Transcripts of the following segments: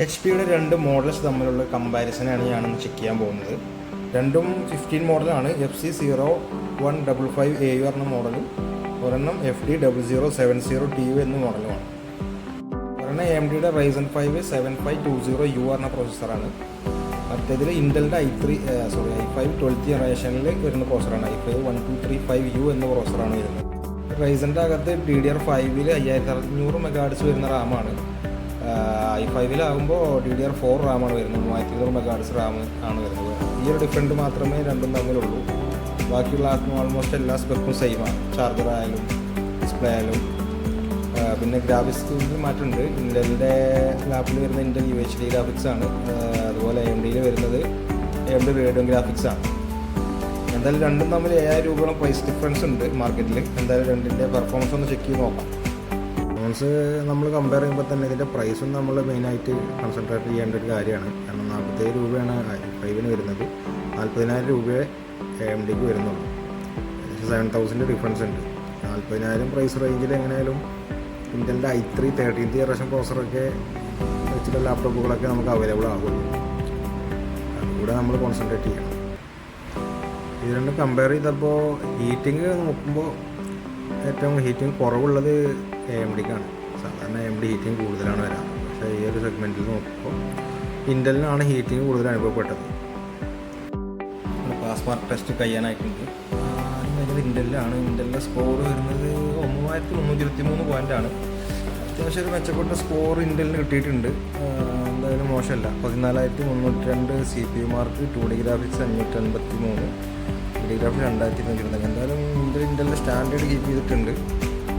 H പിയുടെ രണ്ട് models തമ്മിലുള്ള കമ്പാരിസനാണ് ഞാനൊന്ന് ചെക്ക് ചെയ്യാൻ പോകുന്നത്. രണ്ടും 15 മോഡലാണ്. FC0155AU എന്ന മോഡലും ഒരെണ്ണം FD0070TU എന്ന മോഡലുമാണ്. ഒരെണ്ണം AMDയുടെ Ryzen 5 7520U എന്ന പ്രോസസ്സറാണ്. മറ്റേതിൽ ഇൻ്റലിൻ്റെ i5 12th ജനറേഷനിൽ വരുന്ന പ്രോസസ്സറാണ്. i5-1235U എന്ന പ്രോസസ്സറാണ് വരുന്നത്. റൈസൻ്റെ അകത്ത് DDR5 5600 MHz വരുന്ന റാമാണ്. i5-ലാകുമ്പോൾ DDR4 റാമാണ് വരുന്നത്. 3200 MHz റാം ആണ് വരുന്നത്. ഈ ഒരു ഡിഫറൻറ്റ് മാത്രമേ രണ്ടും തമ്മിലുള്ളൂ. ബാക്കിയുള്ള ഓൾമോസ്റ്റ് എല്ലാ സ്പെക്കും സെയിമാണ്. ചാർജർ ആയാലും ഡിസ്പ്ലേ ആയാലും. പിന്നെ ഗ്രാഫിക്സിൽ മാറ്റമുണ്ട്. ഇൻ്റലിൻ്റെ ലാപ്പിൽ വരുന്ന ഇൻ്റൽ UHD ഗ്രാഫിക്സ് ആണ്. അതുപോലെ AMDയിൽ വരുന്നത് AMD റേഡിയൻ ഗ്രാഫിക്സ് ആണ്. എന്തായാലും രണ്ടും തമ്മിൽ 7000 രൂപയോളം പ്രൈസ് ഡിഫറൻസ് ഉണ്ട് മാർക്കറ്റിൽ. എന്തായാലും രണ്ടിൻ്റെ പെർഫോമൻസ് ഒന്ന് ചെക്ക് ചെയ്ത് നോക്കാം. പെർഫോമൻസ് നമ്മൾ കമ്പയർ ചെയ്യുമ്പോൾ തന്നെ ഇതിൻ്റെ പ്രൈസും നമ്മൾ മെയിനായിട്ട് കോൺസെൻട്രേറ്റ് ചെയ്യേണ്ട ഒരു കാര്യമാണ്. കാരണം 47 രൂപയാണ് i5-ന് വരുന്നത്. 40,000 രൂപയെ AMDക്ക് വരുന്നുള്ളൂ. 7,000 ഡിഫറൻസ് ഉണ്ട്. 40,000 പ്രൈസ് റേഞ്ചിൽ എങ്ങനെയാലും ഇൻ്റലിൻ്റെ i3 13th ജനറേഷൻ പ്രോസസ്സറൊക്കെ വെച്ചിട്ടുള്ള ലാപ്ടോപ്പുകളൊക്കെ നമുക്ക് അവൈലബിൾ ആകുള്ളൂ. അതുകൂടെ നമ്മൾ കോൺസെൻട്രേറ്റ് ചെയ്യണം. ഇത് രണ്ടും കമ്പയർ ചെയ്തപ്പോൾ ഹീറ്റിംഗ് നോക്കുമ്പോൾ ഏറ്റവും ഹീറ്റിംഗ് കുറവുള്ളത് AMDക്കാണ്. സാധാരണ AMD ഹീറ്റിംഗ് കൂടുതലാണ് വരാറ്. പക്ഷേ ഈ ഒരു സെഗ്മെൻറ്റിൽ നോക്കുമ്പോൾ ഇൻ്റലിനാണ് ഹീറ്റിംഗ് കൂടുതൽ അനുഭവപ്പെട്ടത്. പാസ് മാർക്ക് ടെസ്റ്റ് കഴിയാനായിട്ടുണ്ട്. ഇൻ്റലിലാണ്. ഇൻ്റലിൻ്റെ സ്കോർ വരുന്നത് 9323 പോയിൻ്റാണ്. അത്യാവശ്യം ഒരു മെച്ചപ്പെട്ട സ്കോർ ഇൻ്റലിന് കിട്ടിയിട്ടുണ്ട്. എന്തായാലും മോശമല്ല. 14302 CPU mark, 2D graphics 583, 3D graphics 2025. എന്തായാലും ഇൻ്റലിൻ്റെ സ്റ്റാൻഡേർഡ് കീപ്പ് ചെയ്തിട്ടുണ്ട്.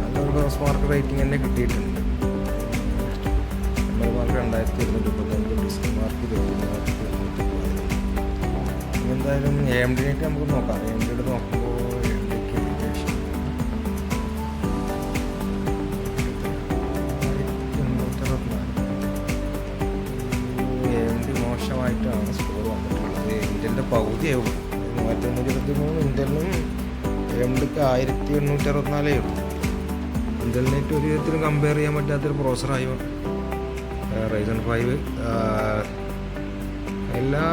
നല്ലൊരു പാസ് മാർക്ക് റേറ്റിംഗ് തന്നെ കിട്ടിയിട്ടുണ്ട്. Memory mark 2235, disk mark 23. എന്തായാലും AMDനായിട്ട് നമുക്ക് നോക്കാം. AMDയുടെ നോക്കുമ്പോൾ മോശമായിട്ടാണ് സ്കോർ വന്നിട്ടുള്ളത്. ഇൻ്റലിൻ്റെ പകുതിയാവും. 3323 ഇൻ്റലിനും AMDക്ക് 1864 ഉള്ളൂ. ഇൻ്റലിനായിട്ട് ഒരു വിധത്തിലും കമ്പയർ ചെയ്യാൻ പറ്റാത്തൊരു പ്രോസസ്സറായി Ryzen 5. എല്ലാ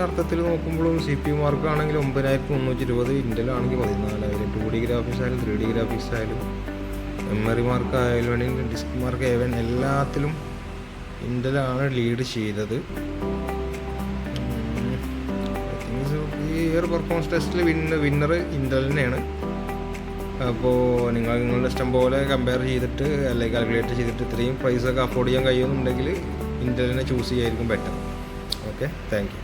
അർത്ഥത്തിൽ നോക്കുമ്പോഴും CPU മാർക്കാണെങ്കിൽ 9320, ഇൻ്റലാണെങ്കിൽ 14000. 2D ഗ്രാഫിക്സ് ആയാലും 3D ഗ്രാഫിക്സ് ആയാലും മെമ്മറി മാർക്ക് ആയാലും വേണമെങ്കിൽ ഡിസ്ക് മാർക്ക് ആയാലും എല്ലാത്തിലും ഇൻ്റലാണ് ലീഡ് ചെയ്തത്. ഈ ഒരു പെർഫോമൻസ് ടെസ്റ്റിൽ വിന്നർ ഇൻ്റലിനെയാണ്. അപ്പോൾ നിങ്ങളുടെ ഇഷ്ടം പോലെ കമ്പയർ ചെയ്തിട്ട് അല്ലെങ്കിൽ കാൽക്കുലേറ്റ് ചെയ്തിട്ട് ഇത്രയും പ്രൈസൊക്കെ അഫോർഡ് ചെയ്യാൻ കഴിയുമെന്നുണ്ടെങ്കിൽ ഇൻ്റലിനെ ചൂസ് ചെയ്യായിരിക്കും ബെറ്റർ. Okay, thank U.